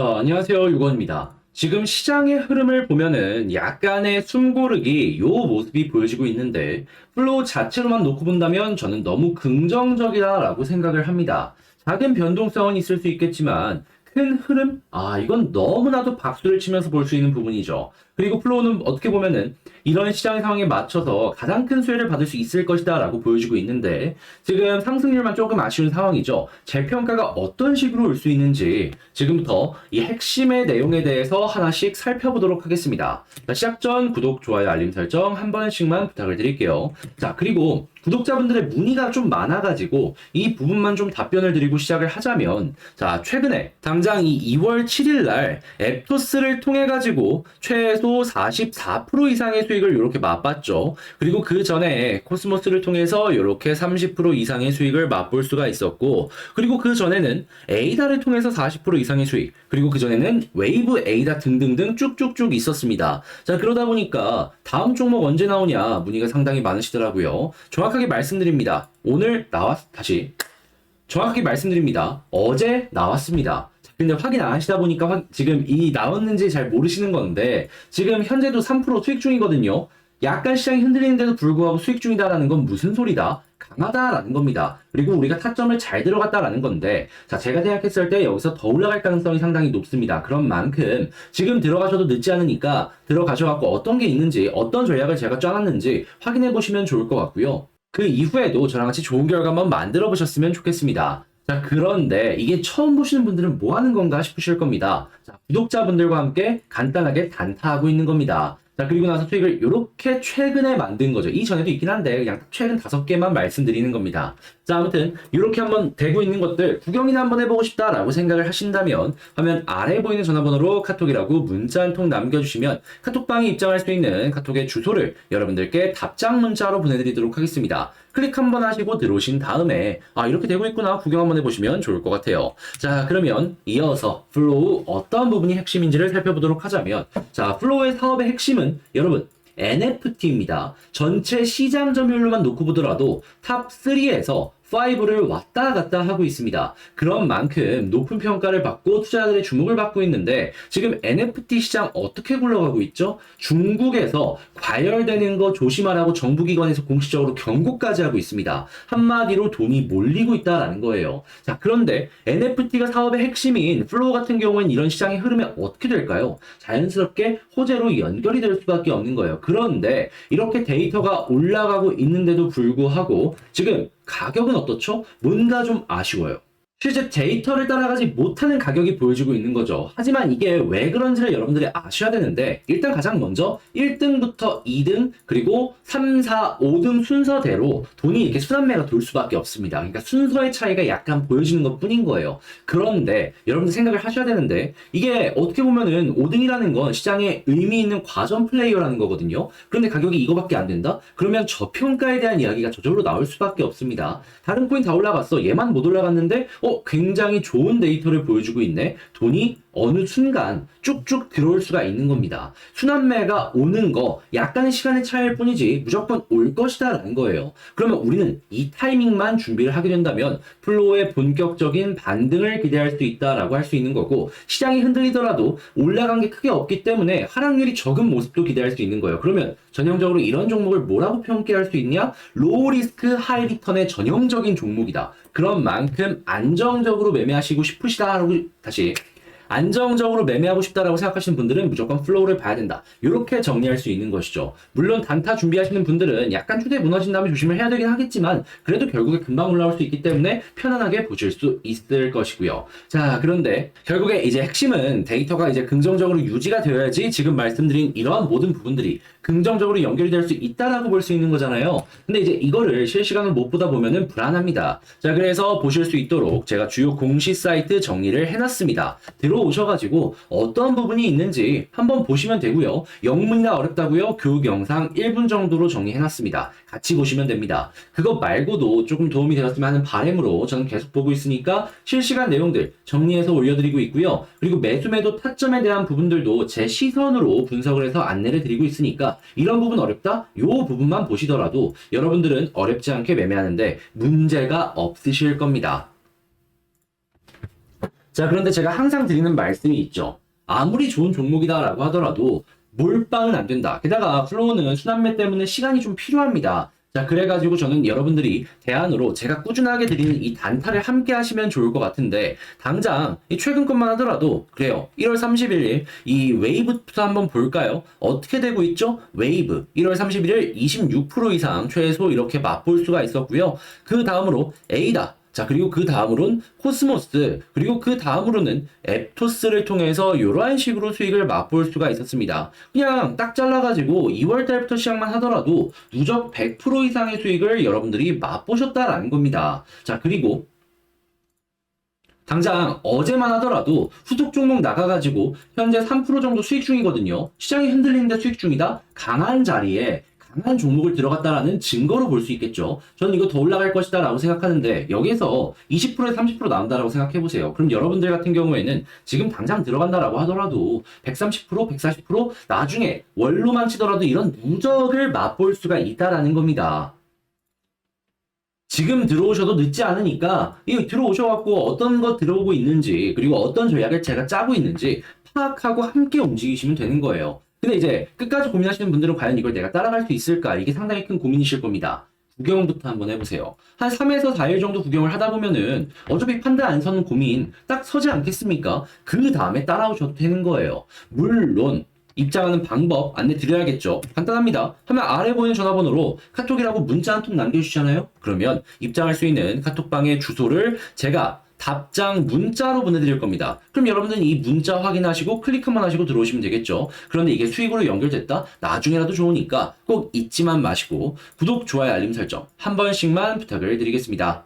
안녕하세요. 유건입니다. 지금 시장의 흐름을 보면은 약간의 숨고르기 요 모습이 보여지고 있는데 플로우 자체로만 놓고 본다면 저는 너무 긍정적이다라고 생각을 합니다. 작은 변동성은 있을 수 있겠지만 큰 흐름? 이건 너무나도 박수를 치면서 볼 수 있는 부분이죠. 그리고 플로우는 어떻게 보면은 이런 시장의 상황에 맞춰서 가장 큰 수혜를 받을 수 있을 것이다 라고 보여지고 있는데 지금 상승률만 조금 아쉬운 상황이죠. 재평가가 어떤 식으로 올 수 있는지 지금부터 이 핵심의 내용에 대해서 하나씩 살펴보도록 하겠습니다. 자, 시작 전 구독, 좋아요, 알림 설정 한 번씩만 부탁을 드릴게요. 자, 그리고 구독자분들의 문의가 좀 많아가지고 이 부분만 좀 답변을 드리고 시작을 하자면, 자, 최근에 당장 이 2월 7일 날 앱토스를 통해 가지고 최소 44% 이상의 수익을 이렇게 맛봤죠. 그리고 그 전에 코스모스를 통해서 이렇게 30% 이상의 수익을 맛볼 수가 있었고, 그리고 그 전에는 에이다를 통해서 40% 이상의 수익, 그리고 그 전에는 웨이브 에이다 등등등 쭉쭉쭉 있었습니다. 자, 그러다 보니까 다음 종목 언제 나오냐 문의가 상당히 많으시더라고요. 정확하게 말씀드립니다. 정확하게 말씀드립니다. 어제 나왔습니다. 근데 확인 안 하시다 보니까 지금 이 나왔는지 잘 모르시는 건데 지금 현재도 3% 수익 중이거든요. 약간 시장이 흔들리는데도 불구하고 수익 중이다라는 건 무슨 소리다? 강하다라는 겁니다. 그리고 우리가 타점을 잘 들어갔다라는 건데, 자, 제가 생각했을 때 여기서 더 올라갈 가능성이 상당히 높습니다. 그런 만큼 지금 들어가셔도 늦지 않으니까 들어가셔갖고 어떤 게 있는지, 어떤 전략을 제가 짜놨는지 확인해 보시면 좋을 것 같고요. 그 이후에도 저랑 같이 좋은 결과 한번 만들어 보셨으면 좋겠습니다. 자, 그런데 이게 처음 보시는 분들은 뭐 하는 건가 싶으실 겁니다. 자, 구독자분들과 함께 간단하게 단타하고 있는 겁니다. 자, 그리고 나서 수익을 이렇게 최근에 만든 거죠. 이전에도 있긴 한데 그냥 최근 5개만 말씀드리는 겁니다. 자, 아무튼 이렇게 한번 되고 있는 것들 구경이나 한번 해보고 싶다라고 생각을 하신다면 화면 아래 보이는 전화번호로 카톡이라고 문자 한 통 남겨주시면 카톡방에 입장할 수 있는 카톡의 주소를 여러분들께 답장 문자로 보내드리도록 하겠습니다. 클릭 한번 하시고 들어오신 다음에 이렇게 되고 있구나 구경 한번 해보시면 좋을 것 같아요. 자, 그러면 이어서 플로우 어떤 부분이 핵심인지를 살펴보도록 하자면, 자, 플로우의 사업의 핵심은 여러분 NFT입니다. 전체 시장 점유율로만 놓고 보더라도 탑 3에서 5를 왔다 갔다 하고 있습니다. 그런 만큼 높은 평가를 받고 투자자들의 주목을 받고 있는데 지금 NFT 시장 어떻게 굴러가고 있죠? 중국에서 과열되는 거 조심하라고 정부기관에서 공식적으로 경고까지 하고 있습니다. 한마디로 돈이 몰리고 있다라는 거예요. 자, 그런데 NFT가 사업의 핵심인 플로우 같은 경우에는 이런 시장의 흐름에 어떻게 될까요? 자연스럽게 호재로 연결이 될 수밖에 없는 거예요. 그런데 이렇게 데이터가 올라가고 있는데도 불구하고 지금 가격은 어떻죠? 뭔가 좀 아쉬워요. 실제 데이터를 따라가지 못하는 가격이 보여지고 있는 거죠. 하지만 이게 왜 그런지를 여러분들이 아셔야 되는데, 일단 가장 먼저 1등부터 2등 그리고 3, 4, 5등 순서대로 돈이 이렇게 순환매가 돌 수밖에 없습니다. 그러니까 순서의 차이가 약간 보여지는 것 뿐인 거예요. 그런데 여러분들 생각을 하셔야 되는데, 이게 어떻게 보면은 5등이라는 건 시장에 의미 있는 과점 플레이어라는 거거든요. 그런데 가격이 이거밖에 안 된다? 그러면 저평가에 대한 이야기가 저절로 나올 수밖에 없습니다. 다른 코인 다 올라갔어. 얘만 못 올라갔는데 굉장히 좋은 데이터를 보여주고 있네. 돈이 어느 순간 쭉쭉 들어올 수가 있는 겁니다. 순환매가 오는 거 약간의 시간의 차이일 뿐이지 무조건 올 것이다 라는 거예요. 그러면 우리는 이 타이밍만 준비를 하게 된다면 플로우의 본격적인 반등을 기대할 수 있다라고 할 수 있는 거고, 시장이 흔들리더라도 올라간 게 크게 없기 때문에 하락률이 적은 모습도 기대할 수 있는 거예요. 그러면 전형적으로 이런 종목을 뭐라고 평가할 수 있냐? 로우 리스크 하이 리턴의 전형적인 종목이다. 그런 만큼 안정적으로 매매하시고 싶으시다라고, 다시 안정적으로 매매하고 싶다라고 생각하시는 분들은 무조건 플로우를 봐야 된다. 이렇게 정리할 수 있는 것이죠. 물론 단타 준비하시는 분들은 약간 추세 무너진 다음에 조심을 해야 되긴 하겠지만 그래도 결국에 금방 올라올 수 있기 때문에 편안하게 보실 수 있을 것이고요. 자, 그런데 결국에 이제 핵심은 데이터가 이제 긍정적으로 유지가 되어야지 지금 말씀드린 이러한 모든 부분들이 긍정적으로 연결이 될 수 있다라고 볼 수 있는 거잖아요. 근데 이제 이거를 실시간으로 못 보다 보면은 불안합니다. 자, 그래서 보실 수 있도록 제가 주요 공시 사이트 정리를 해놨습니다. 들어오셔가지고 어떤 부분이 있는지 한번 보시면 되고요. 영문이나 어렵다고요? 교육 영상 1분 정도로 정리해놨습니다. 같이 보시면 됩니다. 그것 말고도 조금 도움이 되었으면 하는 바람으로 저는 계속 보고 있으니까 실시간 내용들 정리해서 올려드리고 있고요. 그리고 매수매도 타점에 대한 부분들도 제 시선으로 분석을 해서 안내를 드리고 있으니까 이런 부분 어렵다? 이 부분만 보시더라도 여러분들은 어렵지 않게 매매하는데 문제가 없으실 겁니다. 자, 그런데 제가 항상 드리는 말씀이 있죠. 아무리 좋은 종목이다라고 하더라도 몰빵은 안 된다. 게다가 플로우는 순환매 때문에 시간이 좀 필요합니다. 자, 그래가지고 저는 여러분들이 대안으로 제가 꾸준하게 드리는 이 단타를 함께 하시면 좋을 것 같은데, 당장 이 최근 것만 하더라도, 그래요. 1월 31일 이 웨이브부터 한번 볼까요? 어떻게 되고 있죠? 웨이브 1월 31일 26% 이상 최소 이렇게 맛볼 수가 있었고요. 그 다음으로 에이다. 자, 그리고 그 다음으로는 코스모스, 그리고 그 다음으로는 앱토스를 통해서 이러한 식으로 수익을 맛볼 수가 있었습니다. 그냥 딱 잘라가지고 2월 달부터 시작만 하더라도 누적 100% 이상의 수익을 여러분들이 맛보셨다라는 겁니다. 자, 그리고 당장 어제만 하더라도 후속 종목 나가가지고 현재 3% 정도 수익 중이거든요. 시장이 흔들리는데 수익 중이다? 강한 자리에 강한 종목을 들어갔다라는 증거로 볼 수 있겠죠. 저는 이거 더 올라갈 것이다 라고 생각하는데, 여기에서 20%에 30% 나온다라고 생각해보세요. 그럼 여러분들 같은 경우에는 지금 당장 들어간다라고 하더라도 130%, 140% 나중에 월로만 치더라도 이런 누적을 맛볼 수가 있다라는 겁니다. 지금 들어오셔도 늦지 않으니까 이 들어오셔갖고 어떤 거 들어오고 있는지, 그리고 어떤 전략을 제가 짜고 있는지 파악하고 함께 움직이시면 되는 거예요. 근데 이제 끝까지 고민하시는 분들은 과연 이걸 내가 따라갈 수 있을까? 이게 상당히 큰 고민이실 겁니다. 구경부터 한번 해보세요. 한 3에서 4일 정도 구경을 하다 보면은 어차피 판단 안 서는 고민 딱 서지 않겠습니까? 그 다음에 따라오셔도 되는 거예요. 물론 입장하는 방법 안내 드려야겠죠. 간단합니다. 화면 아래 보이는 전화번호로 카톡이라고 문자 한 통 남겨주시잖아요. 그러면 입장할 수 있는 카톡방의 주소를 제가 답장 문자로 보내드릴 겁니다. 그럼 여러분들은 이 문자 확인하시고 클릭만 하시고 들어오시면 되겠죠. 그런데 이게 수익으로 연결됐다? 나중에라도 좋으니까 꼭 잊지만 마시고 구독, 좋아요, 알림 설정 한 번씩만 부탁을 드리겠습니다.